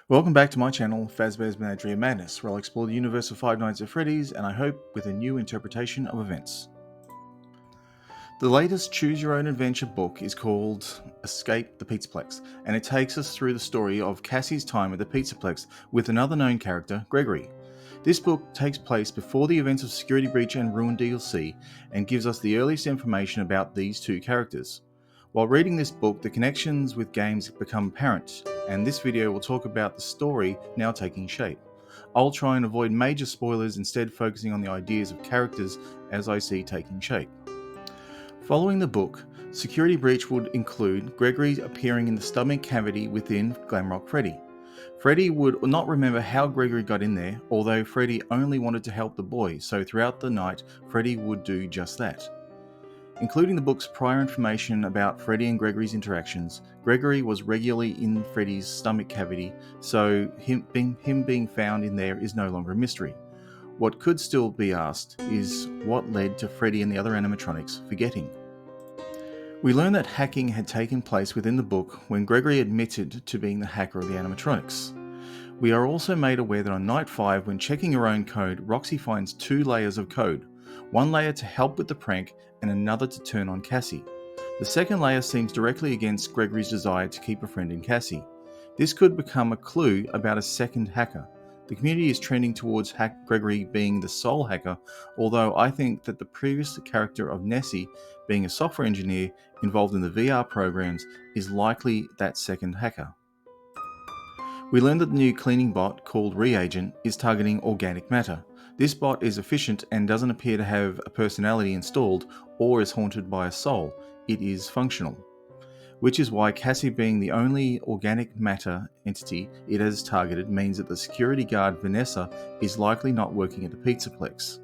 Welcome back to my channel, Fazbear's Menagerie of Madness, where I'll explore the universe of Five Nights at Freddy's, and I hope with a new interpretation of events. The latest Choose Your Own Adventure book is called Escape the Pizzaplex, and it takes us through the story of Cassie's time at the Pizzaplex with another known character, Gregory. This book takes place before the events of Security Breach and Ruin DLC, and gives us the earliest information about these two characters. While reading this book, the connections with games become apparent, and this video will talk about the story now taking shape. I'll try and avoid major spoilers, instead focusing on the ideas of characters as I see taking shape. Following the book, Security Breach would include Gregory appearing in the stomach cavity within Glamrock Freddy. Freddy would not remember how Gregory got in there, although Freddy only wanted to help the boy, so throughout the night, Freddy would do just that. Including the book's prior information about Freddy and Gregory's interactions, Gregory was regularly in Freddy's stomach cavity, so him being found in there is no longer a mystery. What could still be asked is what led to Freddy and the other animatronics forgetting. We learn that hacking had taken place within the book when Gregory admitted to being the hacker of the animatronics. We are also made aware that on night 5, when checking her own code, Roxy finds 2 layers of code. One layer to help with the prank and another to turn on Cassie. The second layer seems directly against Gregory's desire to keep a friend in Cassie. This could become a clue about a second hacker. The community is trending towards Gregory being the sole hacker, although I think that the previous character of Nessie, being a software engineer involved in the VR programs, is likely that second hacker. We learned that the new cleaning bot, called Reagent, is targeting organic matter. This bot is efficient and doesn't appear to have a personality installed or is haunted by a soul. It is functional. Which is why Cassie, being the only organic matter entity it has targeted, means that the security guard Vanessa is likely not working at the Pizzaplex.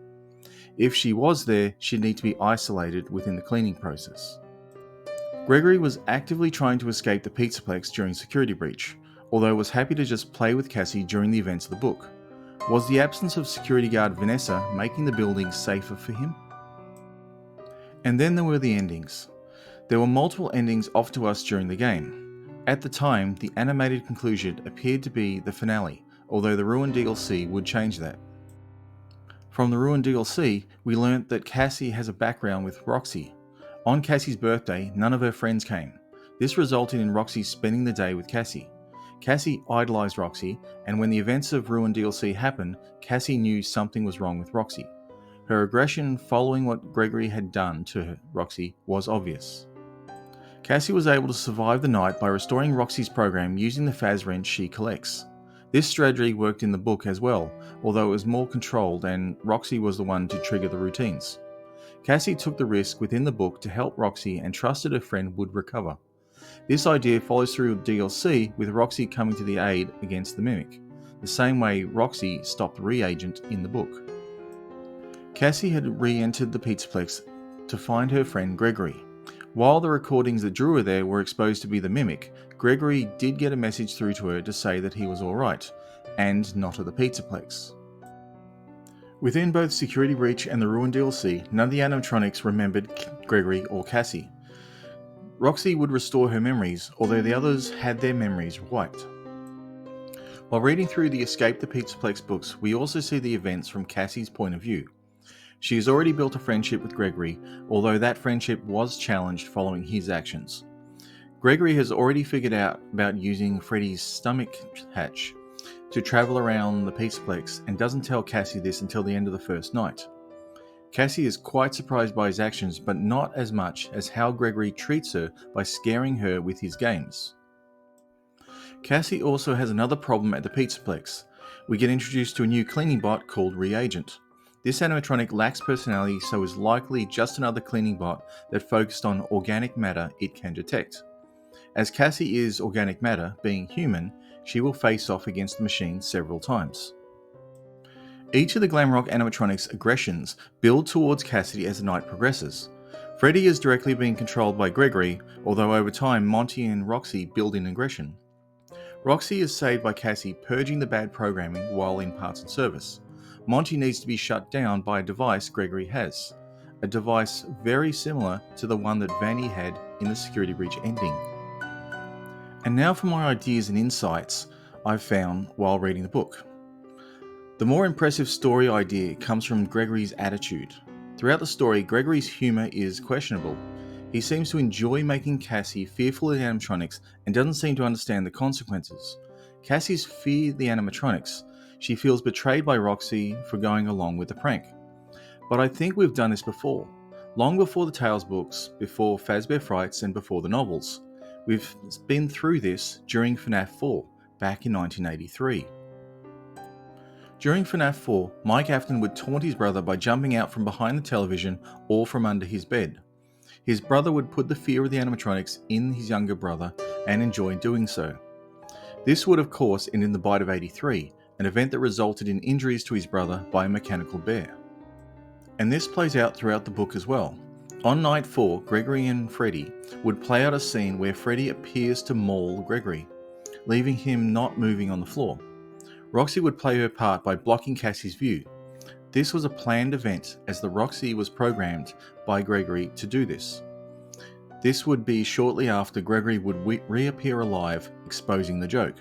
If she was there, she'd need to be isolated within the cleaning process. Gregory was actively trying to escape the Pizzaplex during Security Breach, although was happy to just play with Cassie during the events of the book. Was the absence of security guard Vanessa making the building safer for him? And then there were the endings. There were multiple endings offered to us during the game. At the time, the animated conclusion appeared to be the finale, although the Ruin DLC would change that. From the Ruin DLC, we learnt that Cassie has a background with Roxy. On Cassie's birthday, none of her friends came. This resulted in Roxy spending the day with Cassie. Cassie idolized Roxy, and when the events of Ruin DLC happened, Cassie knew something was wrong with Roxy. Her aggression following what Gregory had done to Roxy was obvious. Cassie was able to survive the night by restoring Roxy's program using the Faz wrench she collects. This strategy worked in the book as well, although it was more controlled and Roxy was the one to trigger the routines. Cassie took the risk within the book to help Roxy and trusted her friend would recover. This idea follows through with DLC, with Roxy coming to the aid against the Mimic, the same way Roxy stopped Reagent in the book. Cassie had re-entered the Pizzaplex to find her friend Gregory. While the recordings that drew her there were exposed to be the Mimic, Gregory did get a message through to her to say that he was alright, and not at the Pizzaplex. Within both Security Breach and the Ruin DLC, none of the animatronics remembered Gregory or Cassie. Roxy would restore her memories, although the others had their memories wiped. While reading through the Escape the Pizzaplex books, we also see the events from Cassie's point of view. She has already built a friendship with Gregory, although that friendship was challenged following his actions. Gregory has already figured out about using Freddy's stomach hatch to travel around the Pizzaplex and doesn't tell Cassie this until the end of the first night. Cassie is quite surprised by his actions, but not as much as how Gregory treats her by scaring her with his games. Cassie also has another problem at the Pizzaplex. We get introduced to a new cleaning bot called Reagent. This animatronic lacks personality, so is likely just another cleaning bot that focused on organic matter it can detect. As Cassie is organic matter, being human, she will face off against the machine several times. Each of the Glamrock animatronics' aggressions build towards Cassie as the night progresses. Freddy is directly being controlled by Gregory, although over time Monty and Roxy build in aggression. Roxy is saved by Cassie purging the bad programming while in parts and service. Monty needs to be shut down by a device Gregory has, a device very similar to the one that Vanny had in the Security Breach ending. And now for my ideas and insights I've found while reading the book. The more impressive story idea comes from Gregory's attitude. Throughout the story, Gregory's humour is questionable. He seems to enjoy making Cassie fearful of the animatronics and doesn't seem to understand the consequences. Cassie's fear the animatronics. She feels betrayed by Roxy for going along with the prank. But I think we've done this before. Long before the Tales books, before Fazbear Frights and before the novels. We've been through this during FNAF 4, back in 1983. During FNAF 4, Mike Afton would taunt his brother by jumping out from behind the television or from under his bed. His brother would put the fear of the animatronics in his younger brother and enjoy doing so. This would of course end in the Bite of 83, an event that resulted in injuries to his brother by a mechanical bear. And this plays out throughout the book as well. On night 4, Gregory and Freddy would play out a scene where Freddy appears to maul Gregory, leaving him not moving on the floor. Roxy would play her part by blocking Cassie's view. This was a planned event as the Roxy was programmed by Gregory to do this. This would be shortly after Gregory would reappear alive, exposing the joke.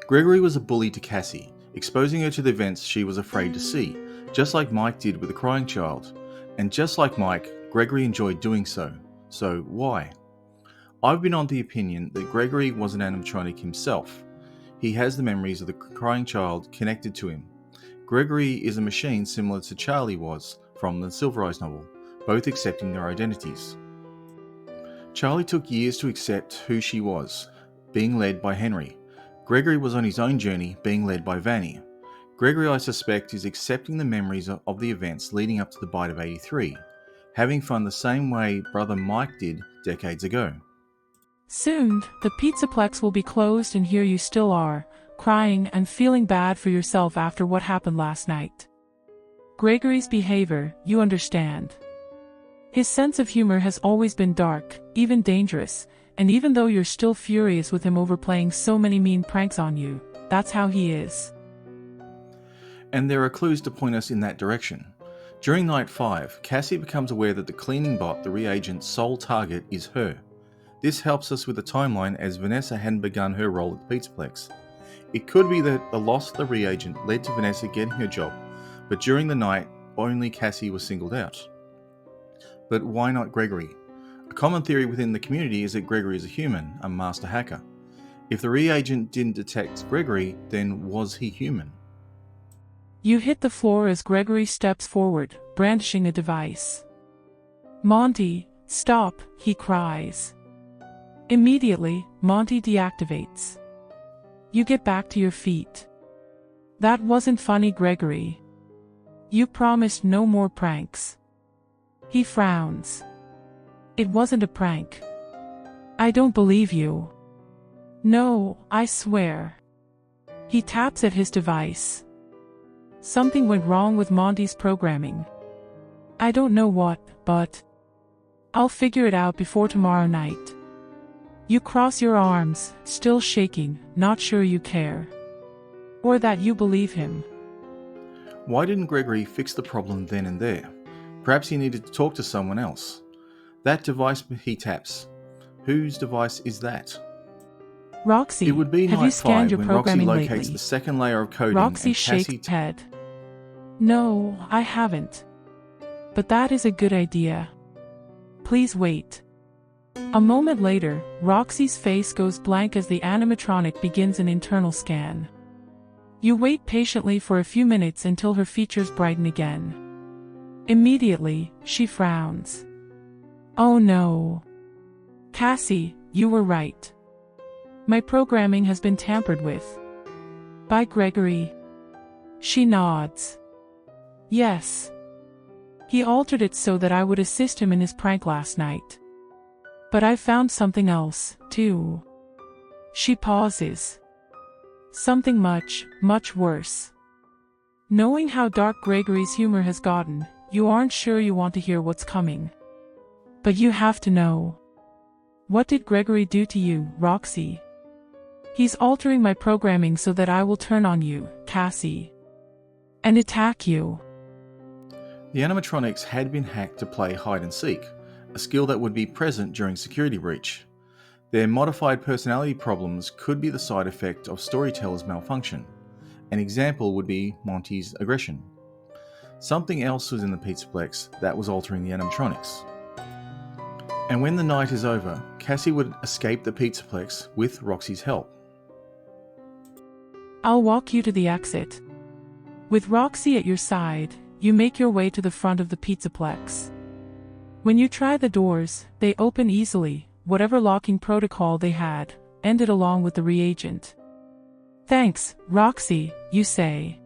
Gregory was a bully to Cassie, exposing her to the events she was afraid to see, just like Mike did with the crying child. And just like Mike, Gregory enjoyed doing so. So why? I've been on the opinion that Gregory was an animatronic himself. He has the memories of the crying child connected to him. Gregory is a machine similar to Charlie was from the Silver Eyes novel, both accepting their identities. Charlie took years to accept who she was, being led by Henry. Gregory was on his own journey, being led by Vanny. Gregory, I suspect, is accepting the memories of the events leading up to the Bite of 83, having fun the same way brother Mike did decades ago. Soon, the Pizzaplex will be closed and here you still are, crying and feeling bad for yourself after what happened last night. Gregory's behavior, you understand. His sense of humor has always been dark, even dangerous, and even though you're still furious with him over playing so many mean pranks on you, that's how he is. And there are clues to point us in that direction. During night 5, Cassie becomes aware that the cleaning bot, the reagent's sole target, is her. This helps us with the timeline as Vanessa hadn't begun her role at the Pizzaplex. It could be that the loss of the reagent led to Vanessa getting her job, but during the night, only Cassie was singled out. But why not Gregory? A common theory within the community is that Gregory is a human, a master hacker. If the reagent didn't detect Gregory, then was he human? You hit the floor as Gregory steps forward, brandishing a device. Monty, stop, he cries. Immediately, Monty deactivates. You get back to your feet. That wasn't funny, Gregory. You promised no more pranks. He frowns. It wasn't a prank. I don't believe you. No, I swear. He taps at his device. Something went wrong with Monty's programming. I don't know what, but I'll figure it out before tomorrow night. You cross your arms, still shaking, not sure you care. Or that you believe him. Why didn't Gregory fix the problem then and there? Perhaps he needed to talk to someone else. That device he taps. Whose device is that? Roxy, It would be have night you scanned 5 your when Roxy programming locates lately? the second layer of coding Roxy and shakes Cassie... head. No, I haven't. But that is a good idea. Please wait. A moment later, Roxy's face goes blank as the animatronic begins an internal scan. You wait patiently for a few minutes until her features brighten again. Immediately, she frowns. Oh no. Cassie, you were right. My programming has been tampered with. By Gregory. She nods. Yes. He altered it so that I would assist him in his prank last night. But I found something else, too. She pauses. Something much, much worse. Knowing how dark Gregory's humor has gotten, you aren't sure you want to hear what's coming. But you have to know. What did Gregory do to you, Roxy? He's altering my programming so that I will turn on you, Cassie. And attack you. The animatronics had been hacked to play hide and seek, a skill that would be present during security breach. Their modified personality problems could be the side effect of storyteller's malfunction. An example would be Monty's aggression. Something else was in the Pizzaplex that was altering the animatronics. And when the night is over, Cassie would escape the Pizzaplex with Roxy's help. I'll walk you to the exit. With Roxy at your side, you make your way to the front of the Pizzaplex. When you try the doors, they open easily. Whatever locking protocol they had, ended along with the reagent. Thanks, Roxy, you say.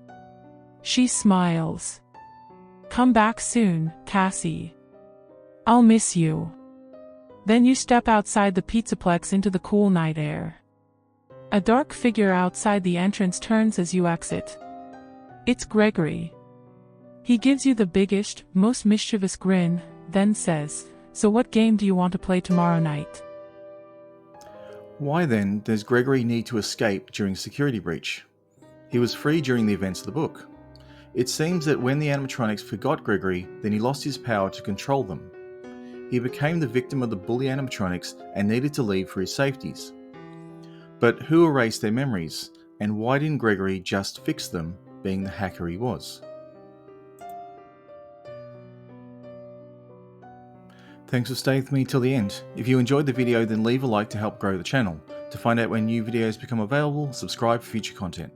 She smiles. Come back soon, Cassie. I'll miss you. Then you step outside the Pizzaplex into the cool night air. A dark figure outside the entrance turns as you exit. It's Gregory. He gives you the biggest, most mischievous grin, then says, "So what game do you want to play tomorrow night?" Why then does Gregory need to escape during security breach? He was free during the events of the book. It seems that when the animatronics forgot Gregory, then he lost his power to control them. He became the victim of the bully animatronics and needed to leave for his safeties. But who erased their memories, and why didn't Gregory just fix them, being the hacker he was? Thanks for staying with me till the end. If you enjoyed the video, then leave a like to help grow the channel. To find out when new videos become available, subscribe for future content.